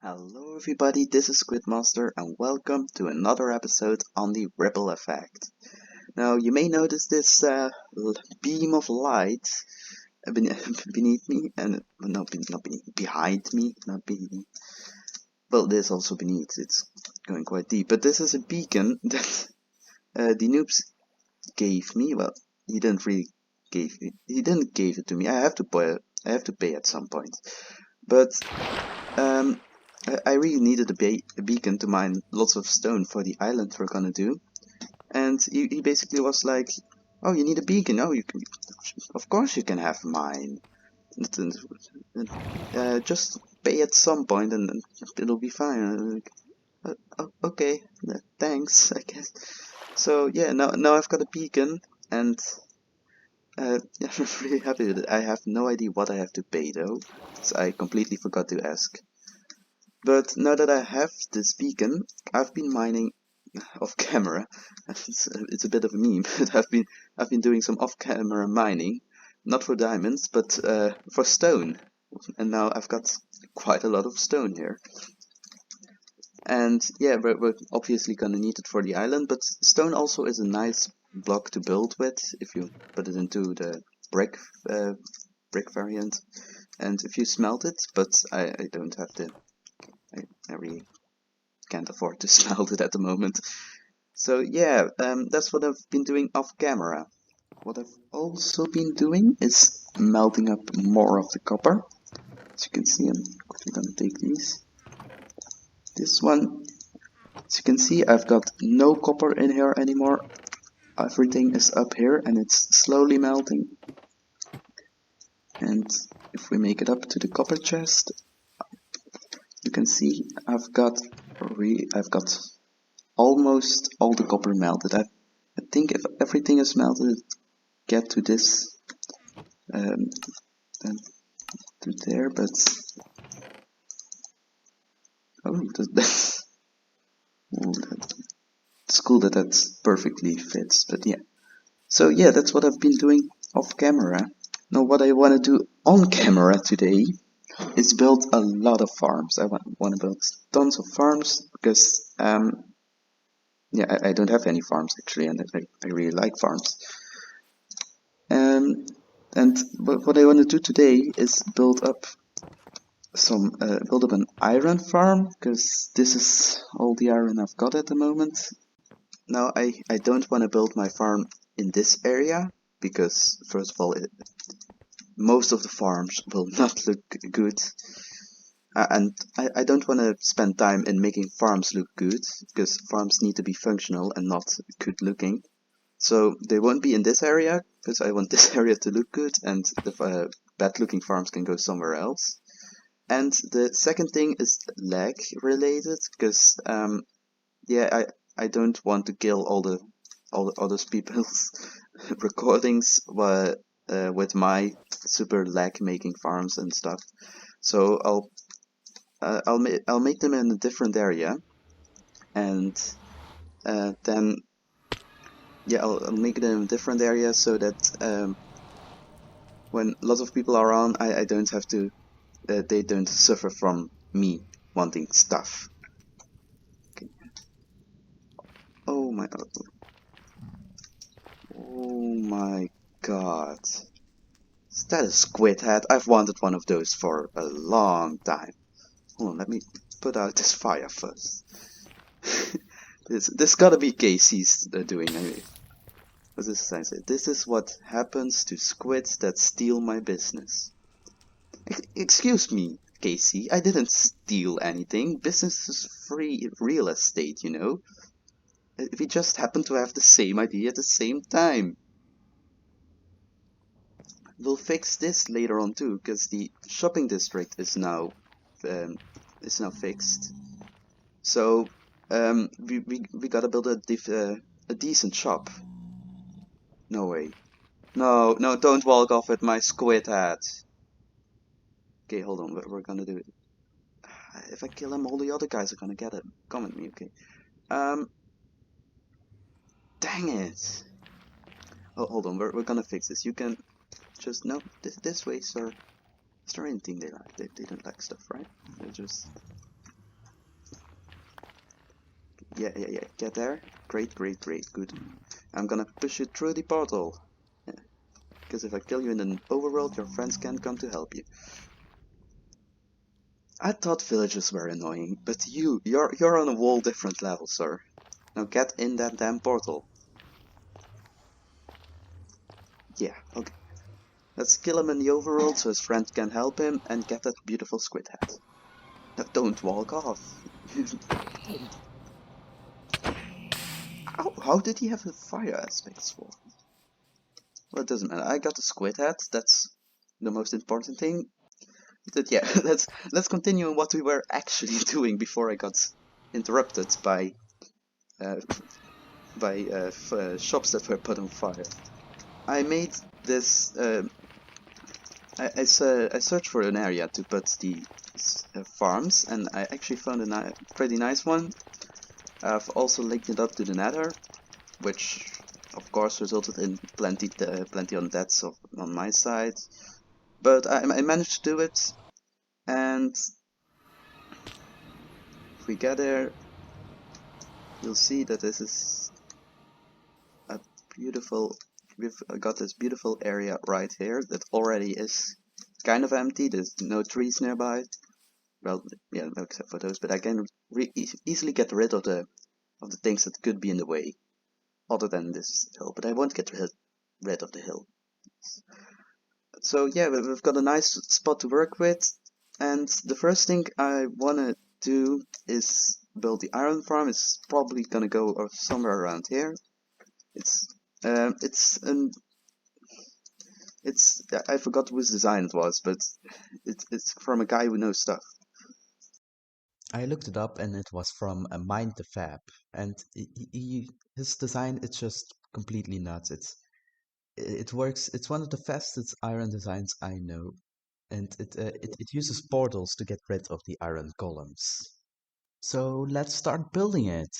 Hello everybody, this is Squidmaster and welcome to another episode on the ripple effect. Now you may notice this beam of light beneath me, and not beneath, behind me, not beneath. Well, this also beneath, it's going quite deep, but this is a beacon that the noobs gave me. Well, he didn't give it to me. I have to pay at some point, but I really needed a beacon to mine lots of stone for the island we're gonna do, and he basically was like, "Oh, you need a beacon? Oh, of course you can have mine. Just pay at some point, and it'll be fine." I'm like, okay, thanks, I guess. So yeah, now I've got a beacon, and I'm really happy with it. I have no idea what I have to pay though, so I completely forgot to ask. But now that I have this beacon, I've been mining off camera. It's a bit of a meme, but I've been doing some off camera mining, not for diamonds, but for stone. And now I've got quite a lot of stone here. And yeah, we're obviously gonna need it for the island, but stone also is a nice block to build with if you put it into the brick variant, and if you smelt it. But I don't have the. I really can't afford to smelt it at the moment. So yeah, that's what I've been doing off camera. What I've also been doing is melting up more of the copper. As you can see, I'm quickly gonna take these. This one, as you can see, I've got no copper in here anymore. Everything is up here and it's slowly melting. And if we make it up to the copper chest, you can see I've got almost all the copper melted. I think if everything is melted, get to this, then to there. But it's cool that perfectly fits. But yeah, so yeah, that's what I've been doing off camera. Now, what I want to do on camera today is build a lot of farms. I want to build tons of farms because yeah, I don't have any farms actually, and I really like farms. And what I want to do today is build up an iron farm, because this is all the iron I've got at the moment. Now I don't want to build my farm in this area because first of all, most of the farms will not look good. And I don't want to spend time in making farms look good, because farms need to be functional and not good looking. So they won't be in this area, because I want this area to look good, and the bad looking farms can go somewhere else. And the second thing is lag related, because yeah, I don't want to kill all those people's recordings with my super lag making farms and stuff. So I'll make them in a different area, and then yeah, I'll make it in a different area so that when lots of people are on, I don't have to. They don't suffer from me wanting stuff. Okay. Oh my god! Oh my god! Is that a squid head? I've wanted one of those for a long time. Hold on, let me put out this fire first. This gotta be Casey's doing anyway. What's this sign say? This is what happens to squids that steal my business. Excuse me, Casey, I didn't steal anything. Business is free real estate, you know. We just happen to have the same idea at the same time. We'll fix this later on too, because the shopping district is now fixed. So we gotta build a decent shop. No way. No, don't walk off with my squid hat. Okay, hold on, we're gonna do it. If I kill him, all the other guys are gonna come at me, okay. Dang it. Oh, hold on, we're gonna fix this. You can just, no, this way, sir. Is there anything they like? They don't like stuff, right? They're just Yeah, get there. Great, good. I'm gonna push you through the portal. Because if I kill you in an overworld, your friends can't come to help you. I thought villagers were annoying, but you're on a whole different level, sir. Now get in that damn portal. Yeah, okay. Let's kill him in the overworld so his friend can help him and get that beautiful squid head. Now don't walk off. How did he have a fire aspect for? Well, it doesn't matter. I got the squid head. That's the most important thing. But yeah, let's continue on what we were actually doing before I got interrupted by shops that were put on fire. I made this. I searched for an area to put the farms, and I actually found a pretty nice one. I've also linked it up to the Nether, which of course resulted in plenty on deaths on my side. But I managed to do it, and if we get there, you'll see that this is a beautiful. We've got this beautiful area right here that already is kind of empty. There's no trees nearby. Well, yeah, except for those. But I can easily get rid of the things that could be in the way, other than this hill. But I won't get rid of the hill. So yeah, we've got a nice spot to work with, and the first thing I wanna do is build the iron farm. It's probably gonna go somewhere around here. I forgot whose design it was, but it's from a guy who knows stuff. I looked it up and it was from Mind the Fab, and his design it's just completely nuts. It works. It's one of the fastest iron designs I know, and it uses portals to get rid of the iron columns. So let's start building it.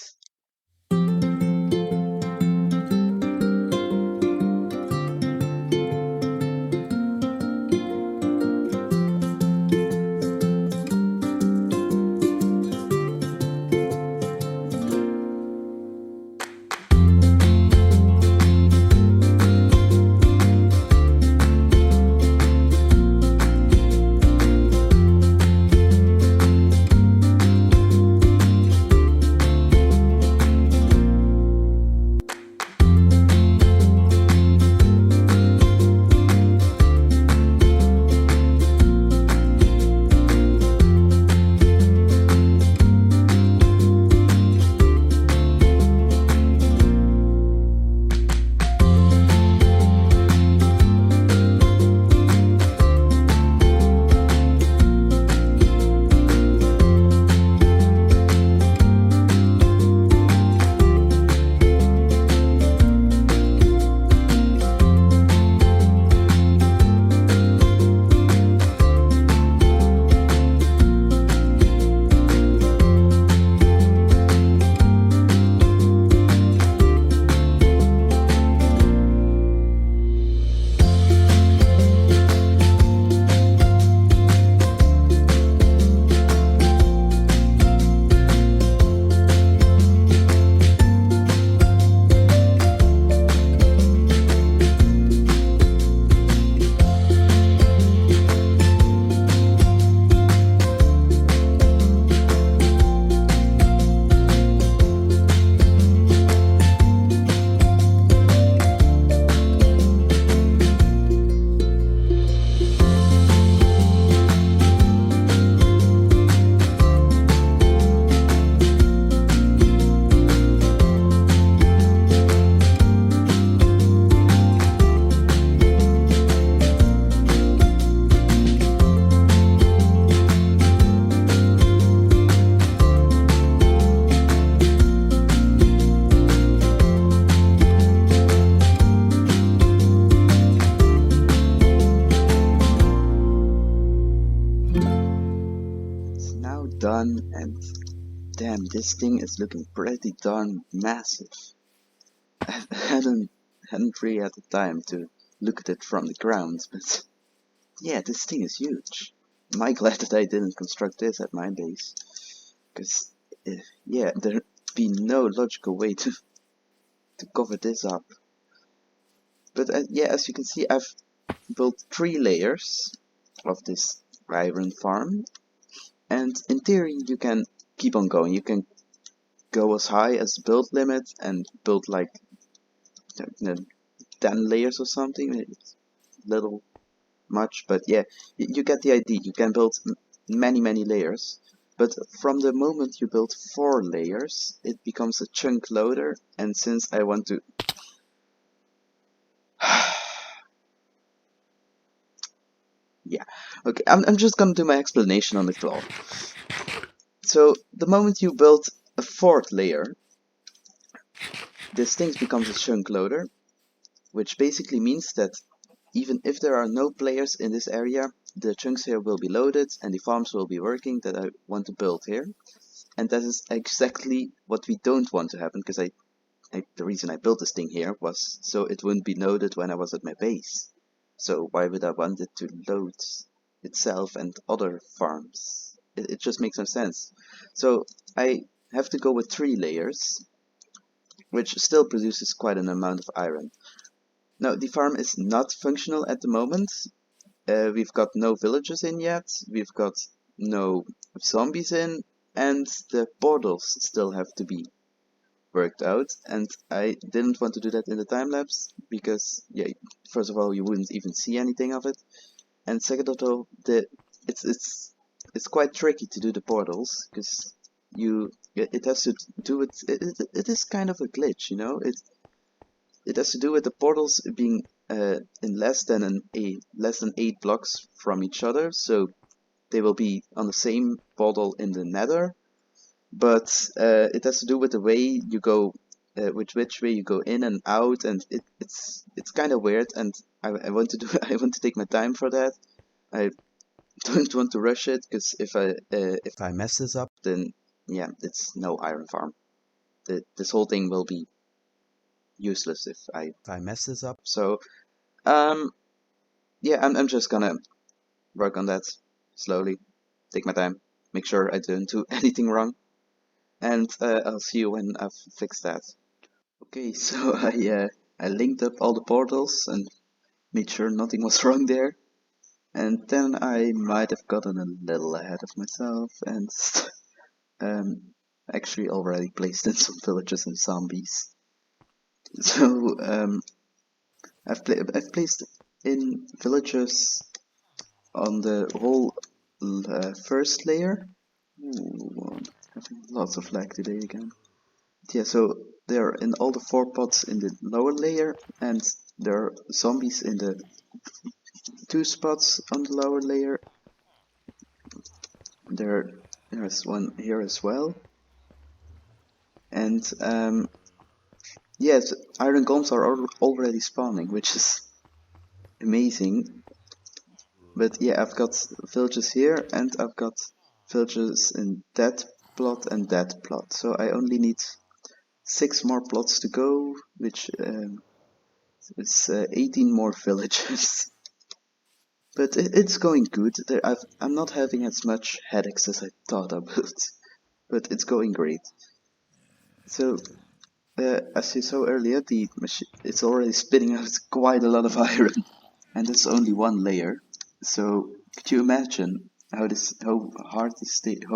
Done, and damn, this thing is looking pretty darn massive. I hadn't really had the time to look at it from the ground, but yeah, this thing is huge. Am I glad that I didn't construct this at my base? Because yeah, be no logical way to cover this up. But yeah, as you can see, I've built 3 layers of this iron farm, and in theory you can keep on going. You can go as high as the build limit and build like 10 layers or something. It's a little much, but yeah, you get the idea. You can build many layers, but from the moment you build 4 layers, it becomes a chunk loader, and since I want to yeah, okay, I'm just gonna do my explanation on the claw. So the moment you build a 4th layer, this thing becomes a chunk loader, which basically means that even if there are no players in this area, the chunks here will be loaded and the farms will be working that I want to build here. And that is exactly what we don't want to happen, because the reason I built this thing here was so it wouldn't be loaded when I was at my base. So why would I want it to load itself and other farms? It just makes no sense. So I have to go with 3 layers, which still produces quite an amount of iron. Now, the farm is not functional at the moment. We've got no villagers in yet, we've got no zombies in, and the portals still have to be worked out, and I didn't want to do that in the time-lapse, because, yeah, first of all, you wouldn't even see anything of it, and second of all, it's quite tricky to do the portals, because it has to do with, it is kind of a glitch, you know, it has to do with the portals being in less than 8 blocks from each other, so they will be on the same portal in the nether, but it has to do with the way you go, which way you go in and out, and it's kind of weird, and I want to do I want to take my time for that. I don't want to rush it, because if I mess this up, then yeah, it's no iron farm. This whole thing will be useless if I mess this up. So yeah, I'm just gonna work on that slowly, take my time, make sure I don't do anything wrong, and I'll see you when I've fixed that. Okay, so I linked up all the portals and made sure nothing was wrong there, and then I might have gotten a little ahead of myself and actually already placed in some villagers and zombies. So I've placed in villagers on the whole first layer. Ooh, I'm having lots of lag today again. Yeah, so they're in all the 4 pots in the lower layer, and there are zombies in the 2 spots on the lower layer. There's one here as well. And yes, iron golems are already spawning, which is amazing. But yeah, I've got villagers here, and I've got villagers in that plot and that plot. So I only need 6 more plots to go, which is 18 more villagers. But it's going good. I'm not having as much headaches as I thought I would, but it's going great. So, as you saw earlier, the machine it's already spitting out quite a lot of iron, and it's only 1 layer. So, could you imagine how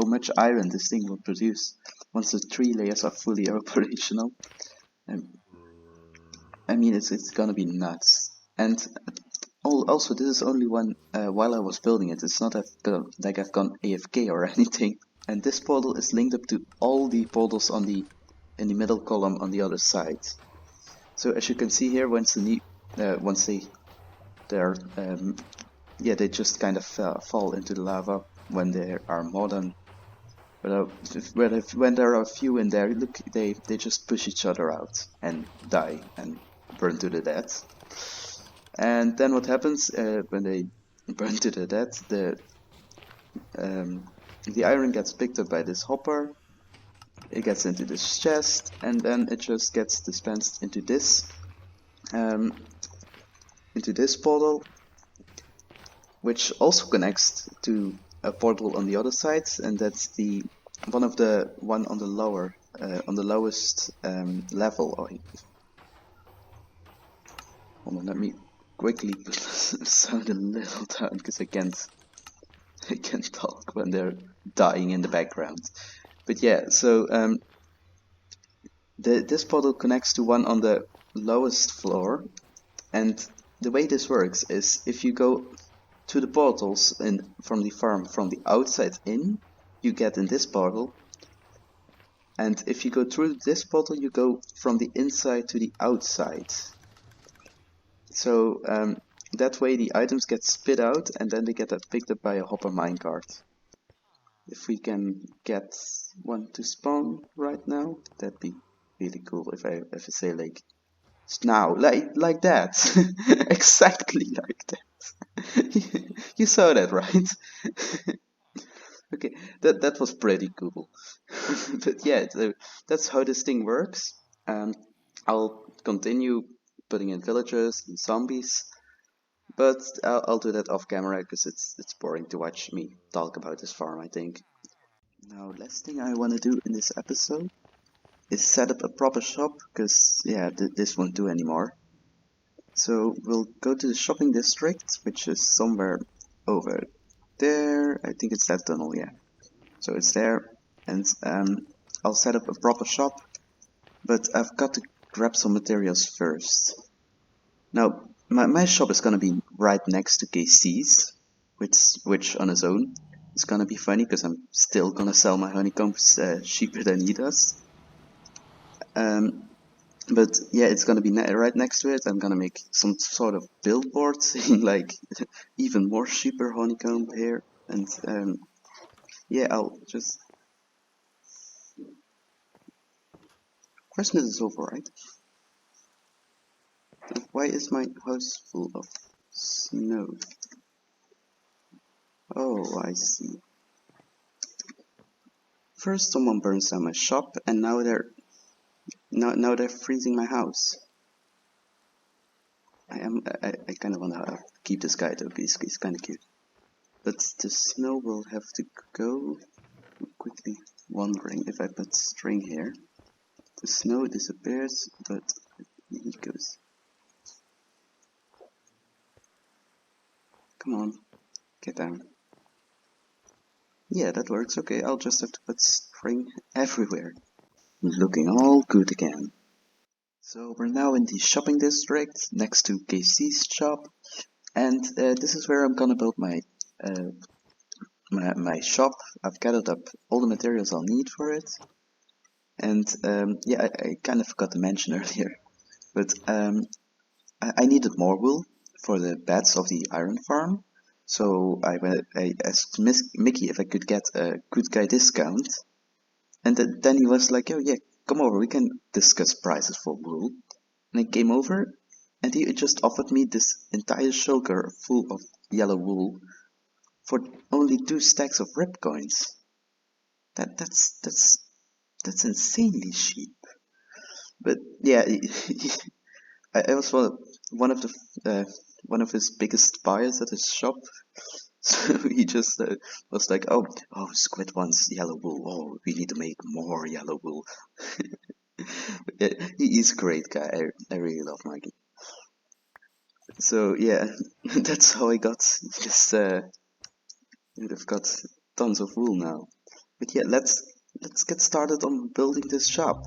much iron this thing will produce once the 3 layers are fully operational? I mean, it's gonna be nuts. And also, this is only one while I was building it. It's not like I've gone AFK or anything. And this portal is linked up to all the portals in the middle column on the other side. So as you can see here, once they just kind of fall into the lava when there are more than when there are a few in there. Look, they just push each other out and die and burn to the death. And then what happens when they burn to the death? The iron gets picked up by this hopper. It gets into this chest, and then it just gets dispensed into this portal, which also connects to a portal on the other side, and that's the one on the lower, on the lowest level. Oh, hold on, let me quickly sound a little down because I can't talk when they're dying in the background. But yeah, so this portal connects to one on the lowest floor, and the way this works is if you go to the portals from the farm from the outside in, you get in this portal, and if you go through this portal, you go from the inside to the outside. So that way the items get spit out, and then they get picked up by a hopper minecart. If we can get one to spawn right now, that'd be really cool. If I say like now, like that, exactly like that. You saw that, right? Okay, that was pretty cool. But yeah, that's how this thing works. I'll continue putting in villagers and zombies, but I'll do that off camera because it's boring to watch me talk about this farm, I think. Now, last thing I want to do in this episode is set up a proper shop, because yeah, this won't do anymore. So we'll go to the shopping district, which is somewhere over there. I think it's that tunnel, yeah. So it's there, and I'll set up a proper shop, but I've got to grab some materials first. Now, my shop is gonna be right next to KC's, which on its own is gonna be funny, because I'm still gonna sell my honeycombs cheaper than he does. But yeah, it's gonna be right next to it. I'm gonna make some sort of billboard saying like even more cheaper honeycomb here, and yeah, I'll just. Christmas is over, right? Why is my house full of snow? Oh, I see. First, someone burns down my shop, and now they're freezing my house. I kind of want to keep this guy though. He's kind of cute. But the snow will have to go. I'm quickly wondering if I put string here. The snow disappears, but he goes. Come on, get down. Yeah, that works. Okay, I'll just have to put string everywhere. Looking all good again. So we're now in the shopping district next to KC's shop, and this is where I'm gonna build my my shop. I've gathered up all the materials I'll need for it, and yeah, I kind of forgot to mention earlier, but I needed more wool for the beds of the iron farm, so I asked Mickey if I could get a good guy discount, and then he was like, "Oh yeah, come over, we can discuss prices for wool." And I came over, and he just offered me this entire shulker full of yellow wool for only 2 stacks of rip coins. That's insanely cheap. But yeah, I was one of the one of his biggest buyers at his shop. So he just was like, oh, Squid wants yellow wool. Oh, we need to make more yellow wool. He's a great guy. I really love Mikey. So yeah, that's how I got this. I've got tons of wool now. But yeah, let's get started on building this shop.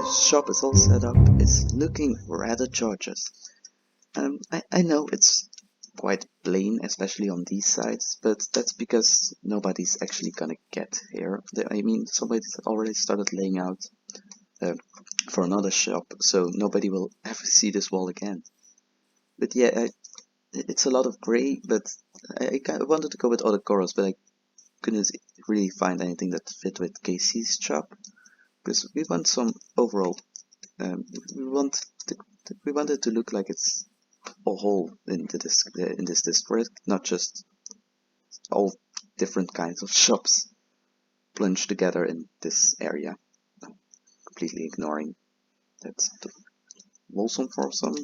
shop is all set up. It's looking rather gorgeous. I know it's quite plain, especially on these sides, but that's because nobody's actually gonna get here. I mean, somebody's already started laying out uh, for another shop, so nobody will ever see this wall again. But yeah, it's a lot of gray, but I kind of wanted to go with other colors, but I couldn't really find anything that fit with KC's shop, because we want some overall. We want we want it to look like it's a whole in this district, not just all different kinds of shops plunged together in this area. Completely ignoring that's the Molson for some.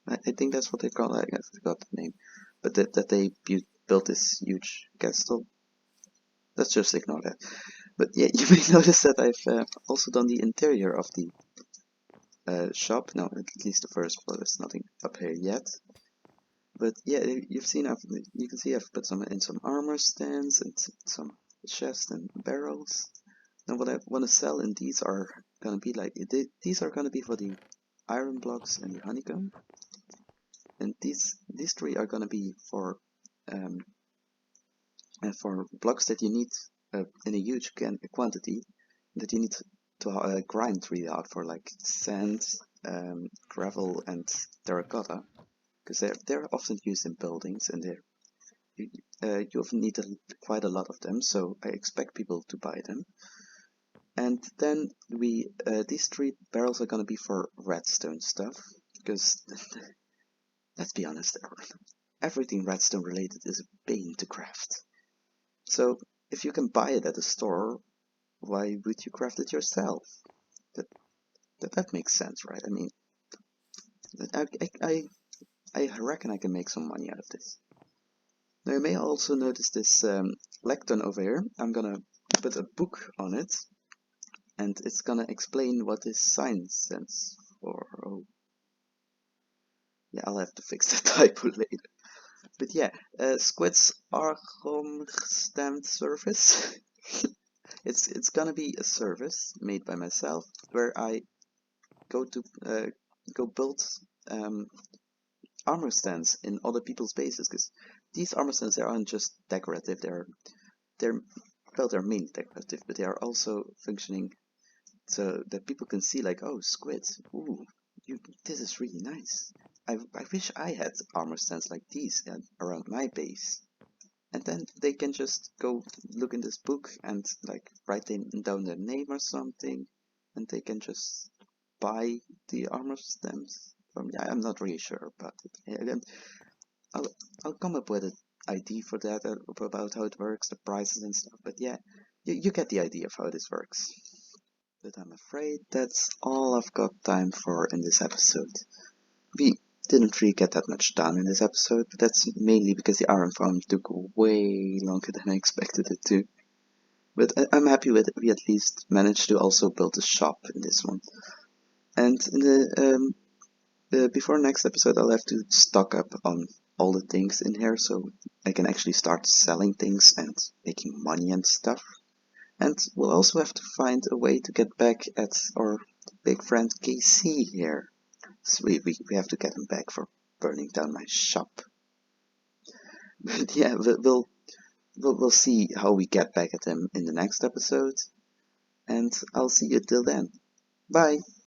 I think that's what they call it. I forgot the name, but that they built this huge castle. Let's just ignore that. But yeah, you may notice that I've also done the interior of the shop. Now, at least the first floor. There's nothing up here yet. But yeah, you've seen you can see I've put some armor stands and some chests and barrels. Now what I want to sell in these are gonna be like these are gonna be for the iron blocks and the honeycomb, and these three are gonna be for blocks that you need in a huge quantity that you need to grind really out for, like sand, gravel, and terracotta, because they're often used in buildings, and you often need quite a lot of them. So I expect people to buy them. And then these three barrels are gonna be for redstone stuff, because let's be honest, everything redstone related is a pain to craft. So if you can buy it at a store, why would you craft it yourself? That makes sense, right? I mean, I reckon I can make some money out of this. Now you may also notice this lectern over here. I'm gonna put a book on it, and it's gonna explain what this sign stands for. Oh, yeah, I'll have to fix that typo later. But yeah, Squid's Argomgestemd service. It's gonna be a service made by myself where I go build armor stands in other people's bases, because these armor stands, they aren't just decorative. They're they're mainly decorative, but they are also functioning so that people can see, like, oh, Squid, ooh, this is really nice. I wish I had armor stands like these around my base. And then they can just go look in this book and like write down their name or something, and they can just buy the armor stems from. Yeah, I'm not really sure about it. Yeah, I'll come up with an ID for that, about how it works, the prices and stuff. But yeah, you get the idea of how this works. But I'm afraid that's all I've got time for in this episode. We didn't really get that much done in this episode, but that's mainly because the iron farm took way longer than I expected it to. But I'm happy with it. We at least managed to also build a shop in this one. And in before next episode, I'll have to stock up on all the things in here, so I can actually start selling things and making money and stuff. And we'll also have to find a way to get back at our big friend KC here. So we have to get him back for burning down my shop. But yeah, we'll see how we get back at him in the next episode. And I'll see you till then. Bye!